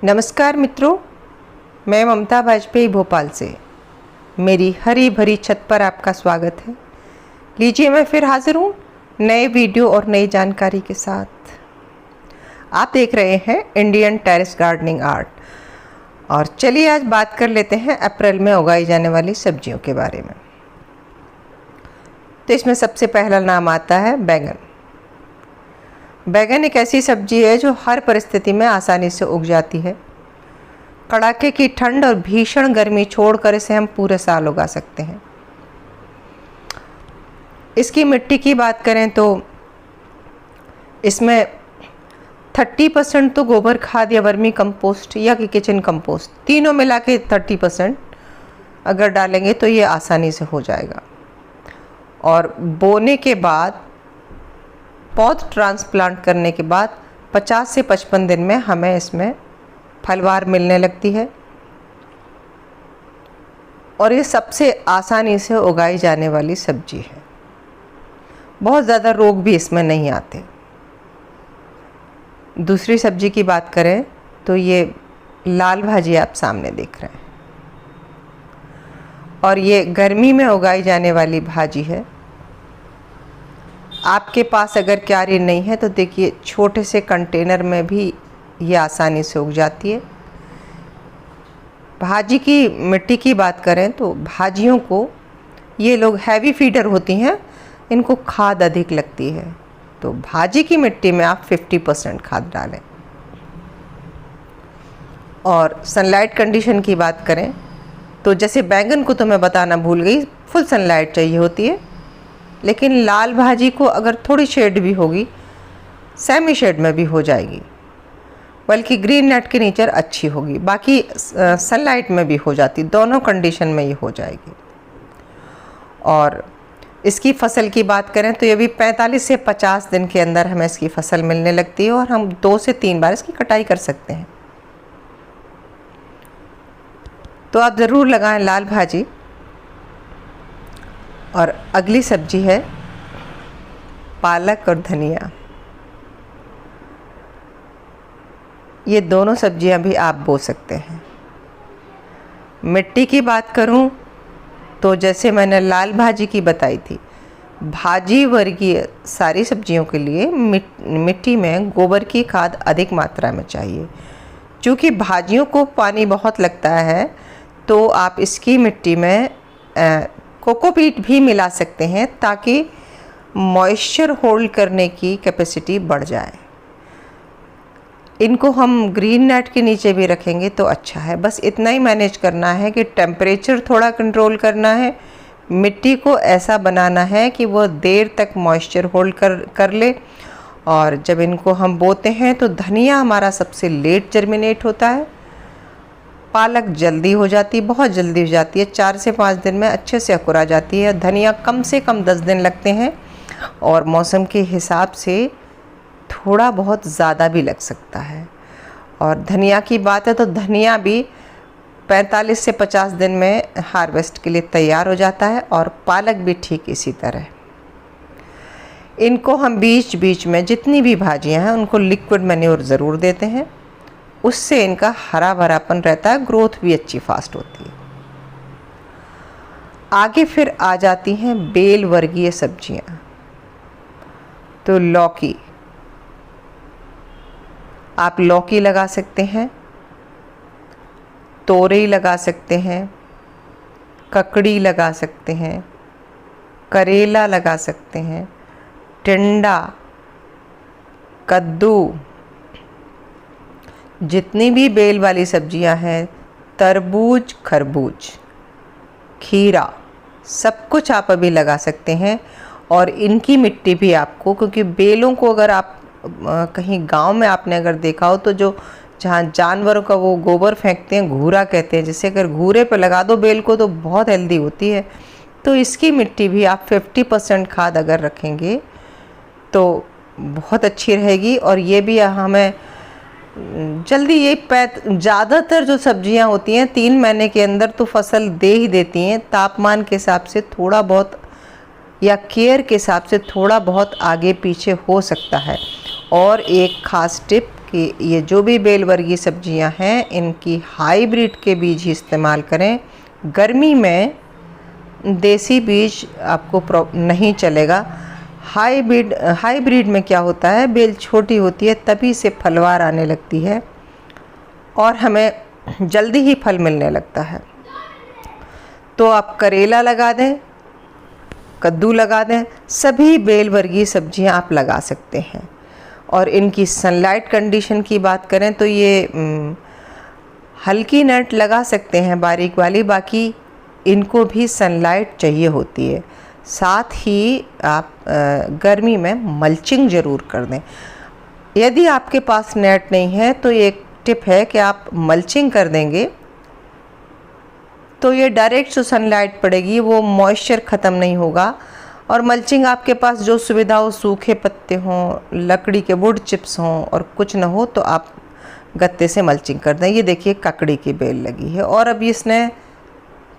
नमस्कार मित्रों, मैं ममता वाजपेयी भोपाल से मेरी हरी भरी छत पर आपका स्वागत है। लीजिए, मैं फिर हाजिर हूँ नए वीडियो और नई जानकारी के साथ। आप देख रहे हैं इंडियन टेरेस गार्डनिंग आर्ट। और चलिए आज बात कर लेते हैं अप्रैल में उगाई जाने वाली सब्जियों के बारे में। तो इसमें सबसे पहला नाम आता है बैगन। बैगन एक ऐसी सब्जी है जो हर परिस्थिति में आसानी से उग जाती है। कड़ाके की ठंड और भीषण गर्मी छोड़कर इसे हम पूरे साल उगा सकते हैं। इसकी मिट्टी की बात करें तो इसमें 30% तो गोबर खाद या वर्मी कंपोस्ट या कि किचन कंपोस्ट, तीनों मिला के 30% अगर डालेंगे तो ये आसानी से हो जाएगा। और बोने के बाद, पौध ट्रांसप्लांट करने के बाद 50 से 55 दिन में हमें इसमें फलवार मिलने लगती है। और ये सबसे आसानी से उगाई जाने वाली सब्जी है। बहुत ज़्यादा रोग भी इसमें नहीं आते। दूसरी सब्जी की बात करें तो ये लाल भाजी आप सामने देख रहे हैं, और ये गर्मी में उगाई जाने वाली भाजी है। आपके पास अगर क्यारी नहीं है तो देखिए, छोटे से कंटेनर में भी ये आसानी से उग जाती है। भाजी की मिट्टी की बात करें तो भाजियों को, ये लोग हैवी फीडर होती हैं, इनको खाद अधिक लगती है, तो भाजी की मिट्टी में आप 50% खाद डालें। और सनलाइट कंडीशन की बात करें तो जैसे बैंगन को तो मैं बताना भूल गई, फुल सनलाइट चाहिए होती है, लेकिन लाल भाजी को अगर थोड़ी शेड भी होगी, सेमी शेड में भी हो जाएगी, बल्कि ग्रीन नेट के नीचे अच्छी होगी, बाकी सनलाइट में भी हो जाती, दोनों कंडीशन में ये हो जाएगी। और इसकी फसल की बात करें तो ये भी 45 से 50 दिन के अंदर हमें इसकी फसल मिलने लगती है, और हम 2 से 3 बार इसकी कटाई कर सकते हैं। तो आप ज़रूर लगाएं लाल भाजी। और अगली सब्जी है पालक और धनिया। ये दोनों सब्जियां भी आप बो सकते हैं। मिट्टी की बात करूं तो जैसे मैंने लाल भाजी की बताई थी, भाजी वर्गीय सारी सब्जियों के लिए मिट्टी में गोबर की खाद अधिक मात्रा में चाहिए। क्योंकि भाजियों को पानी बहुत लगता है, तो आप इसकी मिट्टी में कोकोपीट भी मिला सकते हैं, ताकि मॉइस्चर होल्ड करने की कैपेसिटी बढ़ जाए। इनको हम ग्रीन नेट के नीचे भी रखेंगे तो अच्छा है। बस इतना ही मैनेज करना है कि टेम्परेचर थोड़ा कंट्रोल करना है, मिट्टी को ऐसा बनाना है कि वो देर तक मॉइस्चर होल्ड कर ले। और जब इनको हम बोते हैं तो धनिया हमारा सबसे लेट जर्मिनेट होता है, पालक जल्दी हो जाती है, बहुत जल्दी हो जाती है, 4 से 5 दिन में अच्छे से अकुरा जाती है। धनिया कम से कम 10 दिन लगते हैं, और मौसम के हिसाब से थोड़ा बहुत ज़्यादा भी लग सकता है। और धनिया की बात है तो धनिया भी 45 से 50 दिन में हार्वेस्ट के लिए तैयार हो जाता है, और पालक भी ठीक इसी तरह। इनको हम बीच बीच में जितनी भी भाजियां हैं उनको लिक्विड मैन्योर ज़रूर देते हैं, उससे इनका हरा भरापन रहता है, ग्रोथ भी अच्छी फास्ट होती है। आगे फिर आ जाती हैं बेल वर्गीय सब्जियां। तो लौकी, आप लौकी लगा सकते हैं, तोरई लगा सकते हैं, ककड़ी लगा सकते हैं, करेला लगा सकते हैं, टिंडा, कद्दू, जितनी भी बेल वाली सब्जियां हैं, तरबूज, खरबूज, खीरा, सब कुछ आप अभी लगा सकते हैं। और इनकी मिट्टी भी आपको, क्योंकि बेलों को अगर आप कहीं गांव में आपने अगर देखा हो तो जो जहाँ जानवरों का वो गोबर फेंकते हैं, घूरा कहते हैं, जिससे अगर घूरे पे लगा दो बेल को तो बहुत हेल्दी होती है। तो इसकी मिट्टी भी आप 50% खाद अगर रखेंगे तो बहुत अच्छी रहेगी। और ये भी हमें जल्दी, ये ज़्यादातर जो सब्जियां होती हैं 3 महीने के अंदर तो फसल दे ही देती हैं। तापमान के हिसाब से थोड़ा बहुत या केयर के हिसाब से थोड़ा बहुत आगे पीछे हो सकता है। और एक ख़ास टिप कि ये जो भी बेल वर्गीय सब्जियां हैं इनकी हाइब्रिड के बीज ही इस्तेमाल करें। गर्मी में देसी बीज आपको नहीं चलेगा। हाइब्रिड में क्या होता है, बेल छोटी होती है तभी से फलवार आने लगती है और हमें जल्दी ही फल मिलने लगता है। तो आप करेला लगा दें, कद्दू लगा दें, सभी बेल वर्गीय सब्जियां आप लगा सकते हैं। और इनकी सनलाइट कंडीशन की बात करें तो ये हल्की नेट लगा सकते हैं बारीक वाली, बाकी इनको भी सनलाइट चाहिए होती है। साथ ही आप गर्मी में मल्चिंग ज़रूर कर दें। यदि आपके पास नेट नहीं है तो एक टिप है कि आप मल्चिंग कर देंगे तो ये डायरेक्ट जो सनलाइट पड़ेगी वो मॉइस्चर ख़त्म नहीं होगा। और मल्चिंग आपके पास जो सुविधा हो, सूखे पत्ते हों, लकड़ी के वुड चिप्स हों और कुछ न हो तो आप गत्ते से मल्चिंग कर दें। ये देखिए ककड़ी की बेल लगी है और अब इसने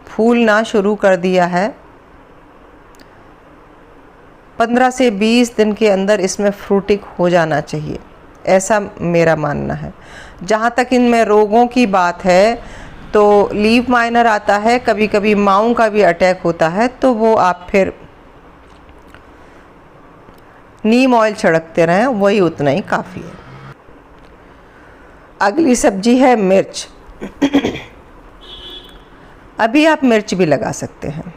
फूलना शुरू कर दिया है। 15 से 20 दिन के अंदर इसमें फ्रूटिंग हो जाना चाहिए, ऐसा मेरा मानना है। जहाँ तक इनमें रोगों की बात है तो लीफ माइनर आता है, कभी कभी माऊ का भी अटैक होता है, तो वो आप फिर नीम ऑयल छिड़कते रहें, वही उतना ही काफ़ी है। अगली सब्जी है मिर्च। अभी आप मिर्च भी लगा सकते हैं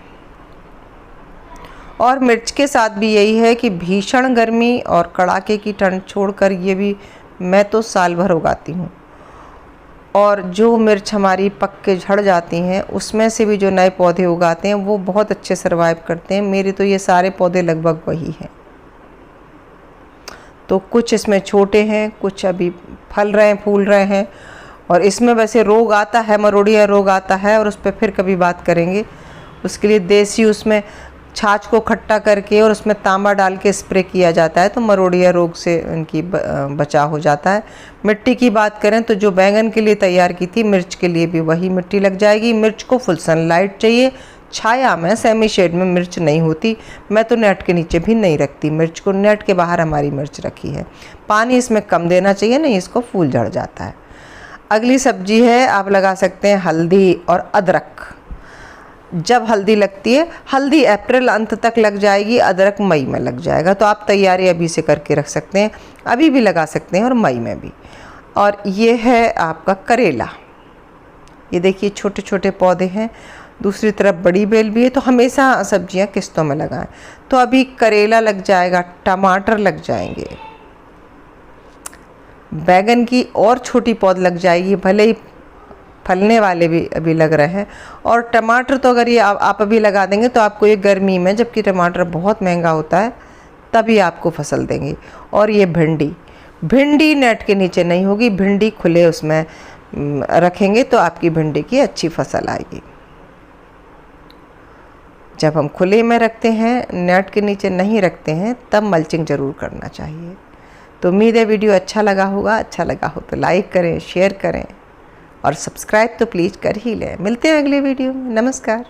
और मिर्च के साथ भी यही है कि भीषण गर्मी और कड़ाके की ठंड छोड़कर ये भी मैं तो साल भर उगाती हूँ। और जो मिर्च हमारी पक के झड़ जाती हैं उसमें से भी जो नए पौधे उगाते हैं वो बहुत अच्छे सर्वाइव करते हैं। मेरे तो ये सारे पौधे लगभग वही हैं। तो कुछ इसमें छोटे हैं, कुछ अभी फल रहे हैं, फूल रहे हैं। और इसमें वैसे रोग आता है, मरोड़िया रोग आता है और उस पर फिर कभी बात करेंगे। उसके लिए देसी उसमें छाछ को खट्टा करके और उसमें तांबा डाल के स्प्रे किया जाता है तो मरोड़िया रोग से इनकी बचाव हो जाता है। मिट्टी की बात करें तो जो बैंगन के लिए तैयार की थी, मिर्च के लिए भी वही मिट्टी लग जाएगी। मिर्च को फुल सनलाइट चाहिए, छाया में, सेमी शेड में मिर्च नहीं होती। मैं तो नेट के नीचे भी नहीं रखती मिर्च को, नेट के बाहर हमारी मिर्च रखी है। पानी इसमें कम देना चाहिए, नहीं इसको फूल झड़ जाता है। अगली सब्जी है, आप लगा सकते हैं हल्दी और अदरक। जब हल्दी लगती है, हल्दी अप्रैल अंत तक लग जाएगी, अदरक मई में लग जाएगा। तो आप तैयारी अभी से करके रख सकते हैं, अभी भी लगा सकते हैं और मई में भी। और ये है आपका करेला। ये देखिए छोटे छोटे पौधे हैं, दूसरी तरफ बड़ी बेल भी है। तो हमेशा सब्जियां किस्तों में लगाएं। तो अभी करेला लग जाएगा, टमाटर लग जाएंगे, बैगन की और छोटी पौध लग जाएगी, भले ही फलने वाले भी अभी लग रहे हैं। और टमाटर तो अगर ये आप अभी लगा देंगे तो आपको ये गर्मी में, जबकि टमाटर बहुत महंगा होता है, तभी आपको फसल देंगे। और ये भिंडी नेट के नीचे नहीं होगी, भिंडी खुले उसमें रखेंगे तो आपकी भिंडी की अच्छी फसल आएगी। जब हम खुले में रखते हैं, नेट के नीचे नहीं रखते हैं, तब मल्चिंग ज़रूर करना चाहिए। तो उम्मीद है वीडियो अच्छा लगा होगा। अच्छा लगा हो तो लाइक करें, शेयर करें और सब्सक्राइब तो प्लीज़ कर ही लें। मिलते हैं अगले वीडियो में। नमस्कार।